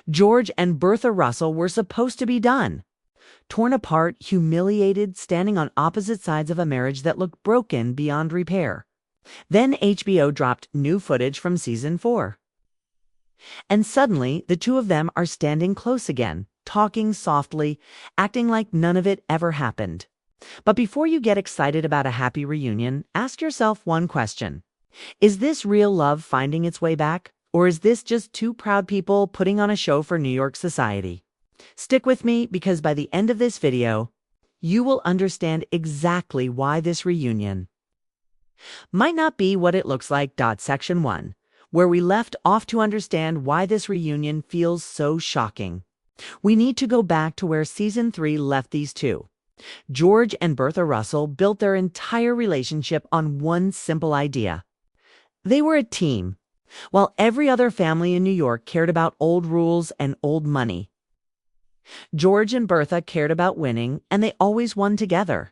George and Bertha Russell were supposed to be done. Torn apart, humiliated, standing on opposite sides of a marriage that looked broken beyond repair. Then HBO dropped new footage from season 4. And suddenly, the two of them are standing close again, talking softly, acting like none of it ever happened. But before you get excited about a happy reunion, ask yourself one question. Is this real love finding its way back? Or is this just two proud people putting on a show for New York society? Stick with me, because by the end of this video, you will understand exactly why this reunion might not be what it looks like. Section 1, where we left off to understand why this reunion feels so shocking. We need to go back to where season 3 left these two. George and Bertha Russell built their entire relationship on one simple idea. They were a team. While every other family in New York cared about old rules and old money, George and Bertha cared about winning, and they always won together.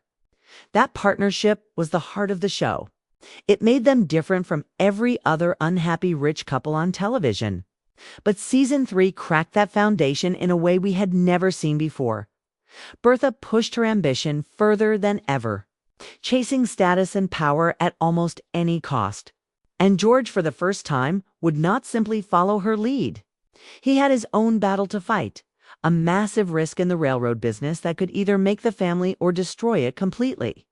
That partnership was the heart of the show. It made them different from every other unhappy rich couple on television. But season 3 cracked that foundation in a way we had never seen before. Bertha pushed her ambition further than ever, chasing status and power at almost any cost. And George, for the first time, would not simply follow her lead. He had his own battle to fight, a massive risk in the railroad business that could either make the family or destroy it completely.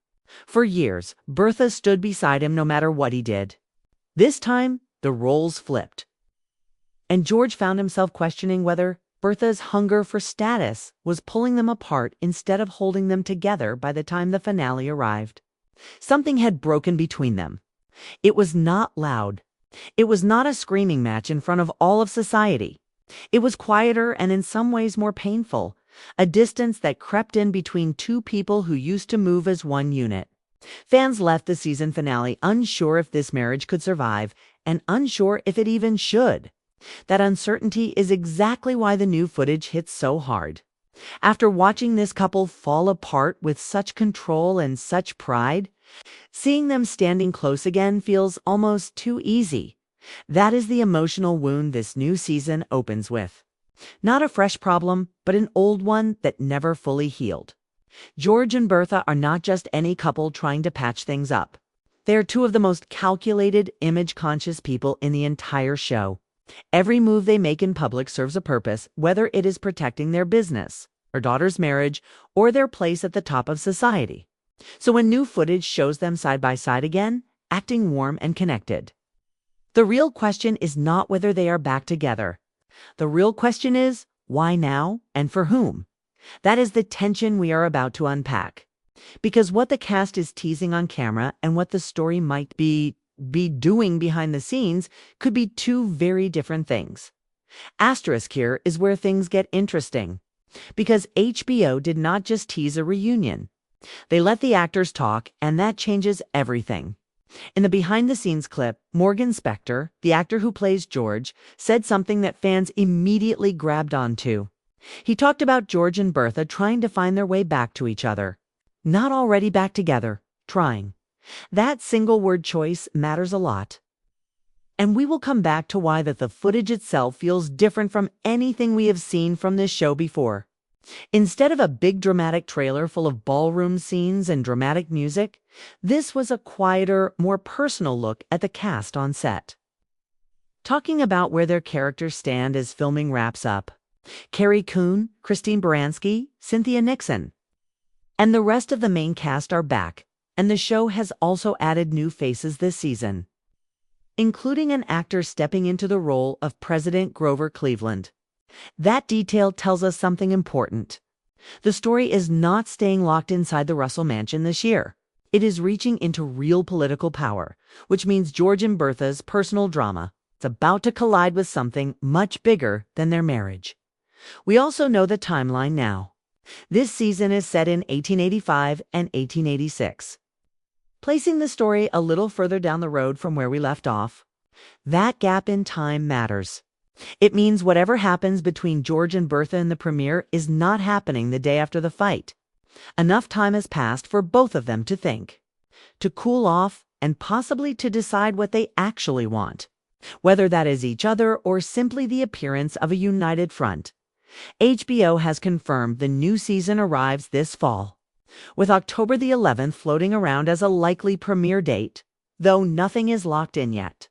For years, Bertha stood beside him no matter what he did. This time, the roles flipped. And George found himself questioning whether Bertha's hunger for status was pulling them apart instead of holding them together by the time the finale arrived. Something had broken between them. It was not loud. It was not a screaming match in front of all of society. It was quieter and in some ways more painful, a distance that crept in between two people who used to move as one unit. Fans left the season finale unsure if this marriage could survive and unsure if it even should. That uncertainty is exactly why the new footage hits so hard. After watching this couple fall apart with such control and such pride, seeing them standing close again feels almost too easy. That is the emotional wound this new season opens with. Not a fresh problem, but an old one that never fully healed. George and Bertha are not just any couple trying to patch things up. They are two of the most calculated, image-conscious people in the entire show. Every move they make in public serves a purpose, whether it is protecting their business, their daughter's marriage, or their place at the top of society. So when new footage shows them side by side again, acting warm and connected, the real question is not whether they are back together. The real question is, why now and for whom? That is the tension we are about to unpack. Because what the cast is teasing on camera and what the story might be doing behind the scenes could be two very different things. Asterisk here is where things get interesting. Because HBO did not just tease a reunion. They let the actors talk, and that changes everything. In the behind-the-scenes clip, Morgan Spector, the actor who plays George, said something that fans immediately grabbed onto. He talked about George and Bertha trying to find their way back to each other. Not already back together, trying. That single word choice matters a lot. And we will come back to why the footage itself feels different from anything we have seen from this show before. Instead of a big dramatic trailer full of ballroom scenes and dramatic music, this was a quieter, more personal look at the cast on set. Talking about where their characters stand as filming wraps up. Carrie Coon, Christine Baranski, Cynthia Nixon. And the rest of the main cast are back, and the show has also added new faces this season, including an actor stepping into the role of President Grover Cleveland. That detail tells us something important. The story is not staying locked inside the Russell mansion this year. It is reaching into real political power, which means George and Bertha's personal drama is about to collide with something much bigger than their marriage. We also know the timeline now. This season is set in 1885 and 1886. Placing the story a little further down the road from where we left off, that gap in time matters. It means whatever happens between George and Bertha in the premiere is not happening the day after the fight. Enough time has passed for both of them to think, to cool off, and possibly to decide what they actually want. Whether that is each other or simply the appearance of a united front, HBO has confirmed the new season arrives this fall, with October the 11th floating around as a likely premiere date, though nothing is locked in yet.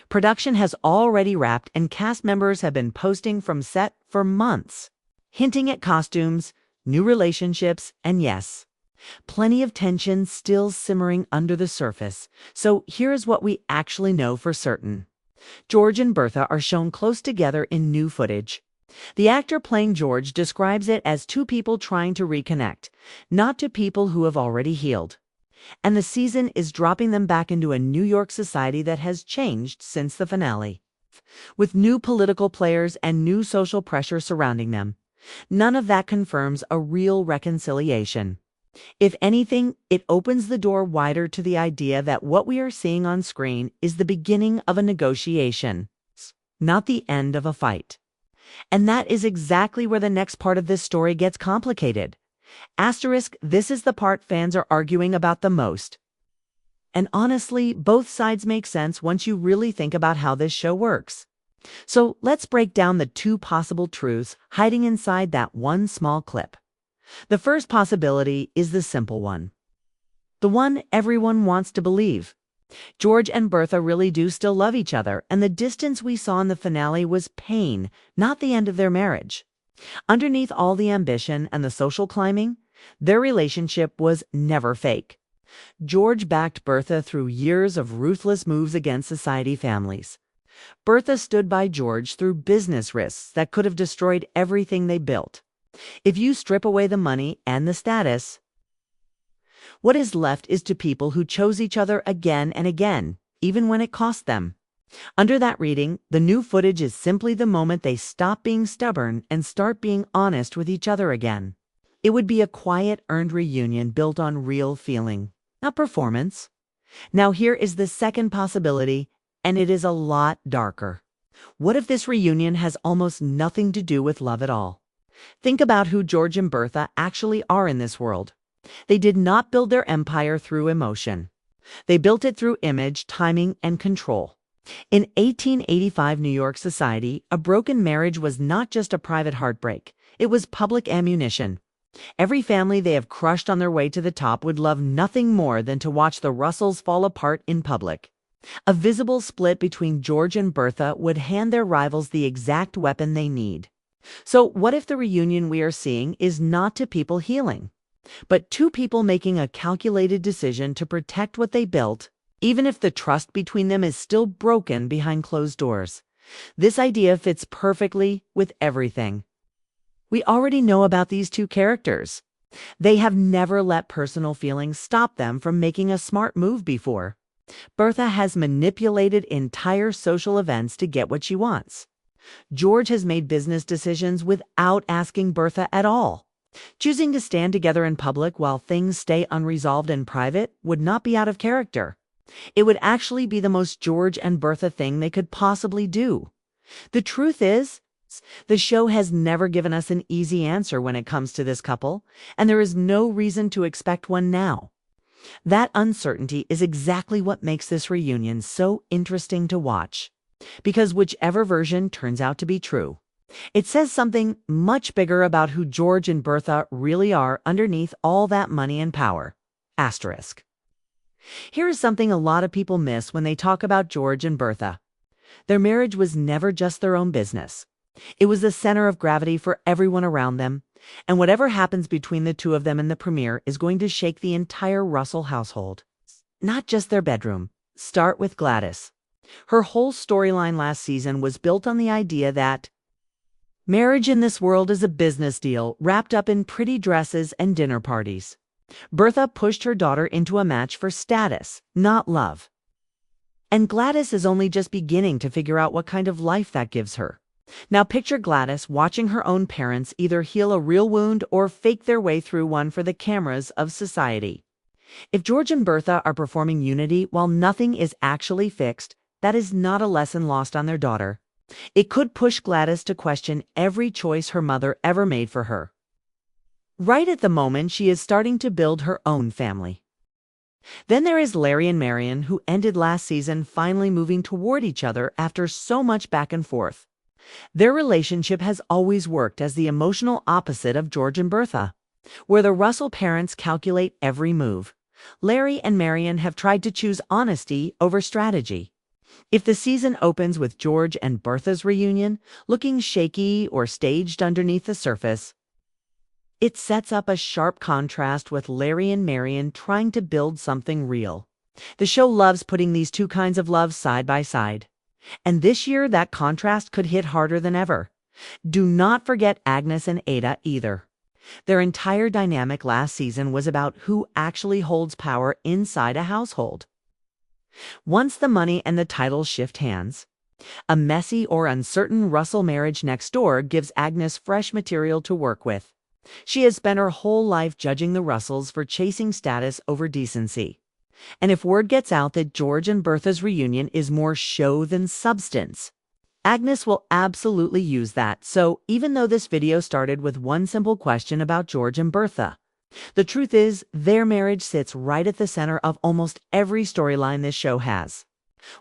Production has already wrapped and cast members have been posting from set for months, hinting at costumes, new relationships, and yes, plenty of tension still simmering under the surface. So here's what we actually know for certain. George and Bertha are shown close together in new footage. The actor playing George describes it as two people trying to reconnect, not two people who have already healed. And the season is dropping them back into a New York society that has changed since the finale. With new political players and new social pressure surrounding them, none of that confirms a real reconciliation. If anything, it opens the door wider to the idea that what we are seeing on screen is the beginning of a negotiation, not the end of a fight. And that is exactly where the next part of this story gets complicated. Asterisk, this is the part fans are arguing about the most. And honestly, both sides make sense once you really think about how this show works. So let's break down the two possible truths hiding inside that one small clip. The first possibility is the simple one. The one everyone wants to believe. George and Bertha really do still love each other, and the distance we saw in the finale was pain, not the end of their marriage. Underneath all the ambition and the social climbing, their relationship was never fake. George backed Bertha through years of ruthless moves against society families. Bertha stood by George through business risks that could have destroyed everything they built. If you strip away the money and the status, what is left is two people who chose each other again and again, even when it cost them. Under that reading, the new footage is simply the moment they stop being stubborn and start being honest with each other again. It would be a quiet, earned reunion built on real feeling, not performance. Now here is the second possibility, and it is a lot darker. What if this reunion has almost nothing to do with love at all? Think about who George and Bertha actually are in this world. They did not build their empire through emotion. They built it through image, timing, and control. In 1885 New York society, a broken marriage was not just a private heartbreak. It was public ammunition. Every family they have crushed on their way to the top would love nothing more than to watch the Russells fall apart in public. A visible split between George and Bertha would hand their rivals the exact weapon they need. So what if the reunion we are seeing is not two people healing, but two people making a calculated decision to protect what they built, even if the trust between them is still broken behind closed doors? This idea fits perfectly with everything we already know about these two characters. They have never let personal feelings stop them from making a smart move before. Bertha has manipulated entire social events to get what she wants. George has made business decisions without asking Bertha at all. Choosing to stand together in public while things stay unresolved in private would not be out of character. It would actually be the most George and Bertha thing they could possibly do. The truth is, the show has never given us an easy answer when it comes to this couple, and there is no reason to expect one now. That uncertainty is exactly what makes this reunion so interesting to watch, because whichever version turns out to be true, it says something much bigger about who George and Bertha really are underneath all that money and power. Asterisk. Here is something a lot of people miss when they talk about George and Bertha. Their marriage was never just their own business. It was the center of gravity for everyone around them, and whatever happens between the two of them in the premiere is going to shake the entire Russell household. Not just their bedroom. Start with Gladys. Her whole storyline last season was built on the idea that marriage in this world is a business deal wrapped up in pretty dresses and dinner parties. Bertha pushed her daughter into a match for status, not love. And Gladys is only just beginning to figure out what kind of life that gives her. Now picture Gladys watching her own parents either heal a real wound or fake their way through one for the cameras of society. If George and Bertha are performing unity while nothing is actually fixed, that is not a lesson lost on their daughter. It could push Gladys to question every choice her mother ever made for her. Right at the moment she is starting to build her own family. Then there is Larry and Marion, who ended last season finally moving toward each other after so much back and forth. Their relationship has always worked as the emotional opposite of George and Bertha, where the Russell parents calculate every move. Larry and Marion have tried to choose honesty over strategy. If the season opens with George and Bertha's reunion looking shaky or staged underneath the surface, it sets up a sharp contrast with Larry and Marion trying to build something real. The show loves putting these two kinds of love side by side. And this year, that contrast could hit harder than ever. Do not forget Agnes and Ada either. Their entire dynamic last season was about who actually holds power inside a household. Once the money and the titles shift hands, a messy or uncertain Russell marriage next door gives Agnes fresh material to work with. She has spent her whole life judging the Russells for chasing status over decency. And if word gets out that George and Bertha's reunion is more show than substance, Agnes will absolutely use that. So even though this video started with one simple question about George and Bertha, the truth is their marriage sits right at the center of almost every storyline this show has.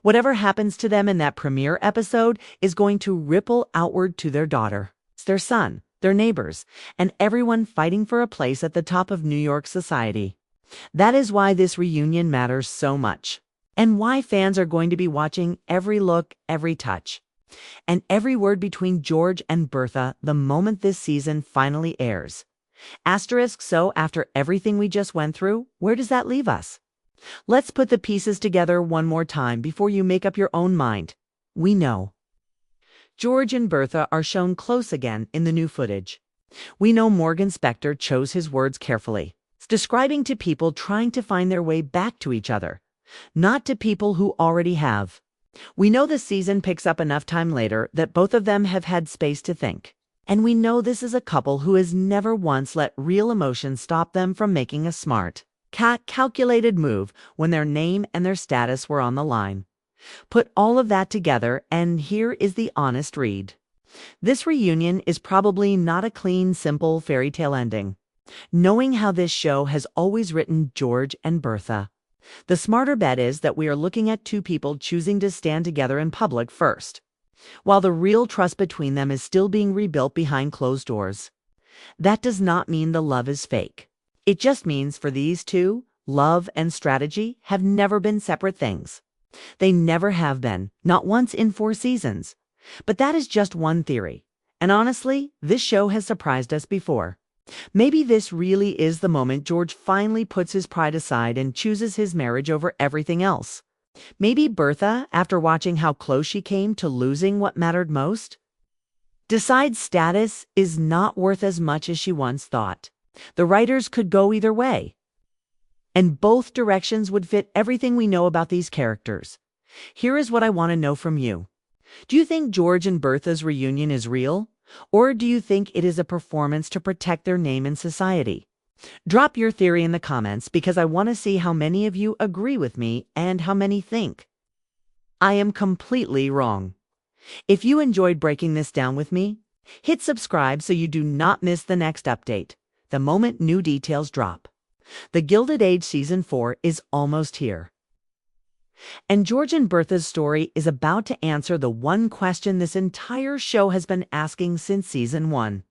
Whatever happens to them in that premiere episode is going to ripple outward to their daughter, their son, their neighbors, and everyone fighting for a place at the top of New York society. That is why this reunion matters so much, and why fans are going to be watching every look, every touch, and every word between George and Bertha the moment this season finally airs. So after everything we just went through, where does that leave us? Let's put the pieces together one more time before you make up your own mind. We know George and Bertha are shown close again in the new footage. We know Morgan Spector chose his words carefully, describing to people trying to find their way back to each other, not to people who already have. We know the season picks up enough time later that both of them have had space to think. And we know this is a couple who has never once let real emotion stop them from making a smart, calculated move when their name and their status were on the line. Put all of that together, and here is the honest read. This reunion is probably not a clean, simple fairy tale ending. Knowing how this show has always written George and Bertha, the smarter bet is that we are looking at two people choosing to stand together in public first, while the real trust between them is still being rebuilt behind closed doors. That does not mean the love is fake. It just means for these two, love and strategy have never been separate things. They never have been, not once in 4 seasons. But that is just one theory. And honestly, this show has surprised us before. Maybe this really is the moment George finally puts his pride aside and chooses his marriage over everything else. Maybe Bertha, after watching how close she came to losing what mattered most, decides status is not worth as much as she once thought. The writers could go either way, and both directions would fit everything we know about these characters. Here is what I want to know from you. Do you think George and Bertha's reunion is real? Or do you think it is a performance to protect their name in society? Drop your theory in the comments because I want to see how many of you agree with me and how many think I am completely wrong. If you enjoyed breaking this down with me, hit subscribe so you do not miss the next update, the moment new details drop. The Gilded Age Season 4 is almost here. And George and Bertha's story is about to answer the one question this entire show has been asking since Season 1.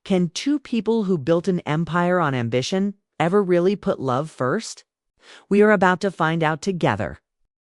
Can two people who built an empire on ambition ever really put love first? We are about to find out together.